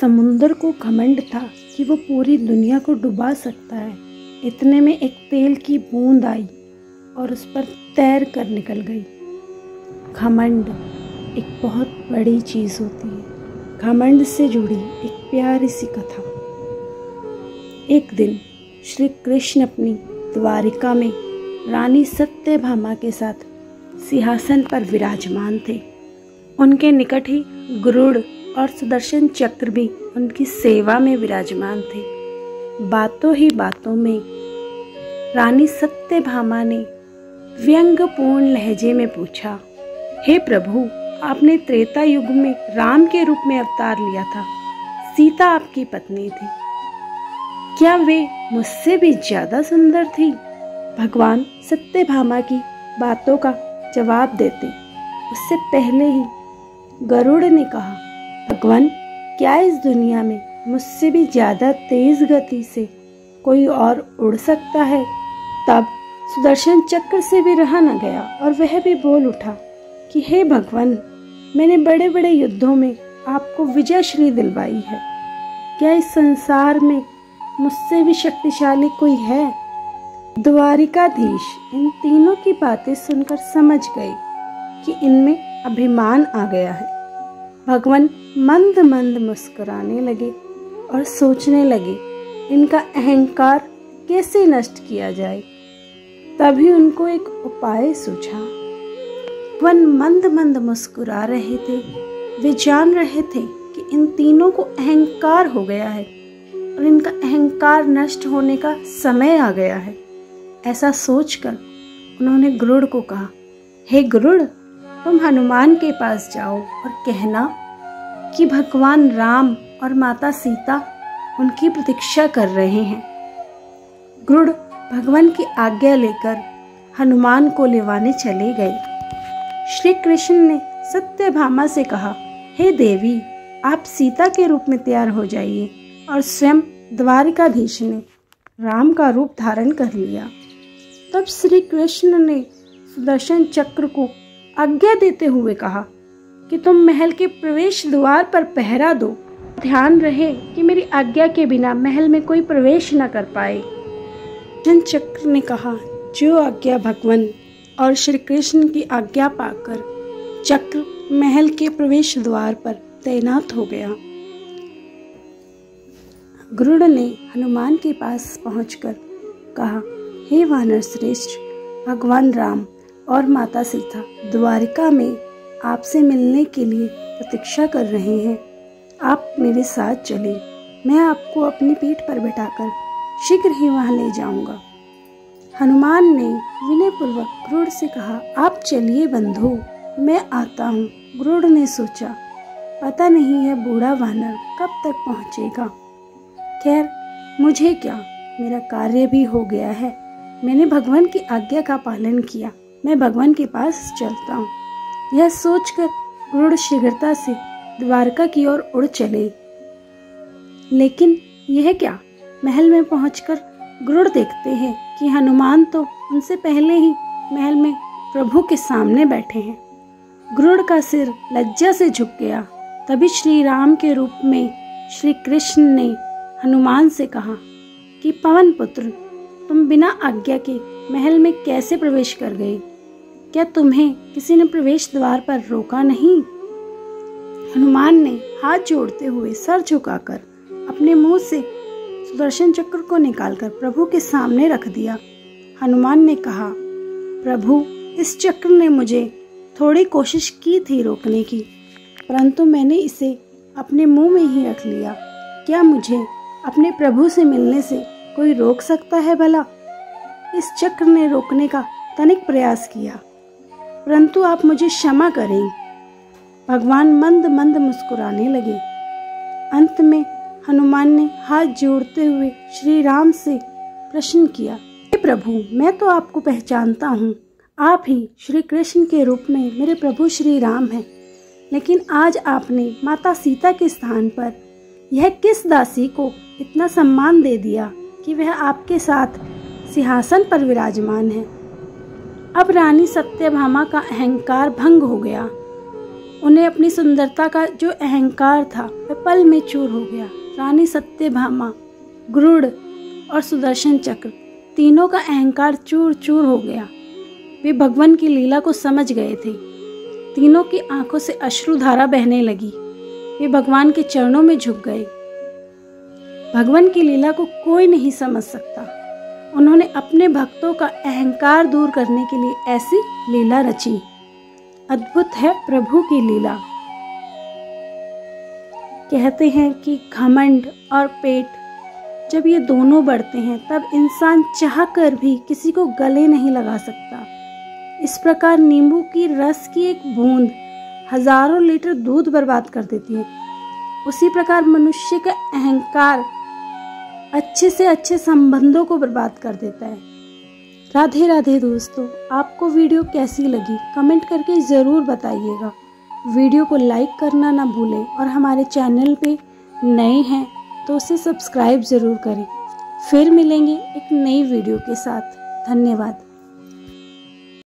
समुंदर को घमंड था कि वो पूरी दुनिया को डुबा सकता है। इतने में एक तेल की बूंद आई और उस पर तैर कर निकल गई। घमंड एक बहुत बड़ी चीज़ होती है। घमंड से जुड़ी एक प्यारी सी कथा। एक दिन श्री कृष्ण अपनी द्वारिका में रानी सत्यभामा के साथ सिंहासन पर विराजमान थे। उनके निकट ही गरुड़ और सुदर्शन चक्र भी उनकी सेवा में विराजमान थे। बातों ही बातों में रानी सत्यभामा ने व्यंग्यपूर्ण लहजे में पूछा, हे प्रभु, आपने त्रेता युग में राम के रूप में अवतार लिया था। सीता आपकी पत्नी थी, क्या वे मुझसे भी ज्यादा सुंदर थी? भगवान सत्यभामा की बातों का जवाब देते उससे पहले ही गरुड़ ने कहा, भगवान, क्या इस दुनिया में मुझसे भी ज्यादा तेज गति से कोई और उड़ सकता है? तब सुदर्शन चक्र से भी रहा न गया और वह भी बोल उठा कि हे भगवान, मैंने बड़े बड़े युद्धों में आपको विजयश्री दिलवाई है। क्या इस संसार में मुझसे भी शक्तिशाली कोई है? द्वारिकाधीश इन तीनों की बातें सुनकर समझ गए कि इनमें अभिमान आ गया है। भगवान मंद मंद मुस्कुराने लगे और सोचने लगे इनका अहंकार कैसे नष्ट किया जाए। तभी उनको एक उपाय सूझा। भगवान मंद मंद मुस्कुरा रहे थे। वे जान रहे थे कि इन तीनों को अहंकार हो गया है और इनका अहंकार नष्ट होने का समय आ गया है। ऐसा सोचकर उन्होंने गरुड़ को कहा, हे गरुड़, तुम हनुमान के पास जाओ और कहना कि भगवान राम और माता सीता उनकी प्रतीक्षा कर रहे हैं। गरुड़ भगवान की आज्ञा लेकर हनुमान को लेवाने चले गए। श्री कृष्ण ने सत्यभामा से कहा, हे देवी, आप सीता के रूप में तैयार हो जाइए। और स्वयं द्वारिकाधीश ने राम का रूप धारण कर लिया। तब श्री कृष्ण ने सुदर्शन चक्र को आज्ञा देते हुए कहा कि तुम महल के प्रवेश द्वार पर पहरा दो। ध्यान रहे कि मेरी आज्ञा के बिना महल में कोई प्रवेश न कर पाए। सुदर्शन चक्र ने कहा, जो आज्ञा भगवान। और श्री कृष्ण की आज्ञा पाकर चक्र महल के प्रवेश द्वार पर तैनात हो गया। गरुड़ ने हनुमान के पास पहुंचकर कहा, हे वानर श्रेष्ठ, भगवान राम और माता सीता द्वारिका में आपसे मिलने के लिए प्रतीक्षा कर रहे हैं। आप मेरे साथ चले। मैं आपको अपनी पीठ पर बिठाकर शीघ्र ही वहां ले जाऊंगा। हनुमान ने विनयपूर्वक गरुड़ से कहा, आप चलिए बंधु, मैं आता हूँ। गरुड़ ने सोचा, पता नहीं है बूढ़ा वानर कब तक पहुँचेगा। खैर, मुझे क्या, मेरा कार्य भी हो गया है। मैंने भगवान की आज्ञा का पालन किया। मैं भगवान के पास चलता हूँ। यह सोचकर गरुड़ शीघ्रता से द्वारका की ओर उड़ चले। लेकिन यह क्या, महल में पहुंचकर गरुड़ देखते हैं कि हनुमान तो उनसे पहले ही महल में प्रभु के सामने बैठे हैं। गरुड़ का सिर लज्जा से झुक गया। तभी श्री राम के रूप में श्री कृष्ण ने हनुमान से कहा कि पवन पुत्र, तुम बिना आज्ञा के महल में कैसे प्रवेश कर गए? क्या तुम्हें किसी ने प्रवेश द्वार पर रोका नहीं? हनुमान ने हाथ जोड़ते हुए सर झुकाकर अपने मुंह से सुदर्शन चक्र को निकालकर प्रभु के सामने रख दिया। हनुमान ने कहा, प्रभु, इस चक्र ने मुझे थोड़ी कोशिश की थी रोकने की, परंतु मैंने इसे अपने मुंह में ही रख लिया। क्या मुझे अपने प्रभु से मिलने से कोई रोक सकता है भला? इस चक्र ने रोकने का तनिक प्रयास किया, परंतु आप मुझे क्षमा करें। भगवान मंद मंद मुस्कुराने लगे। अंत में हनुमान ने हाथ जोड़ते हुए श्री राम से प्रश्न किया, हे प्रभु, मैं तो आपको पहचानता हूँ। आप ही श्री कृष्ण के रूप में मेरे प्रभु श्री राम हैं। लेकिन आज आपने माता सीता के स्थान पर यह किस दासी को इतना सम्मान दे दिया कि वह आपके साथ सिंहासन पर विराजमान है। अब रानी सत्यभामा का अहंकार भंग हो गया। उन्हें अपनी सुंदरता का जो अहंकार था वह पल में चूर हो गया। रानी सत्यभामा, गरुड़ और सुदर्शन चक्र तीनों का अहंकार चूर चूर हो गया। वे भगवान की लीला को समझ गए थे। तीनों की आंखों से अश्रुधारा बहने लगी। वे भगवान के चरणों में झुक गए। भगवान की लीला को कोई नहीं समझ सकता। उन्होंने अपने भक्तों का अहंकार दूर करने के लिए ऐसी लीला रची। अद्भुत है प्रभु की लीला। कहते हैं कि घमंड और पेट जब ये दोनों बढ़ते हैं तब इंसान चाहकर भी किसी को गले नहीं लगा सकता। इस प्रकार नींबू की रस की एक बूंद हजारों लीटर दूध बर्बाद कर देती है, उसी प्रकार मनुष्य का अहंकार अच्छे से अच्छे संबंधों को बर्बाद कर देता है। राधे राधे दोस्तों, आपको वीडियो कैसी लगी कमेंट करके ज़रूर बताइएगा। वीडियो को लाइक करना ना भूलें और हमारे चैनल पे नए हैं तो उसे सब्सक्राइब ज़रूर करें। फिर मिलेंगे एक नई वीडियो के साथ। धन्यवाद।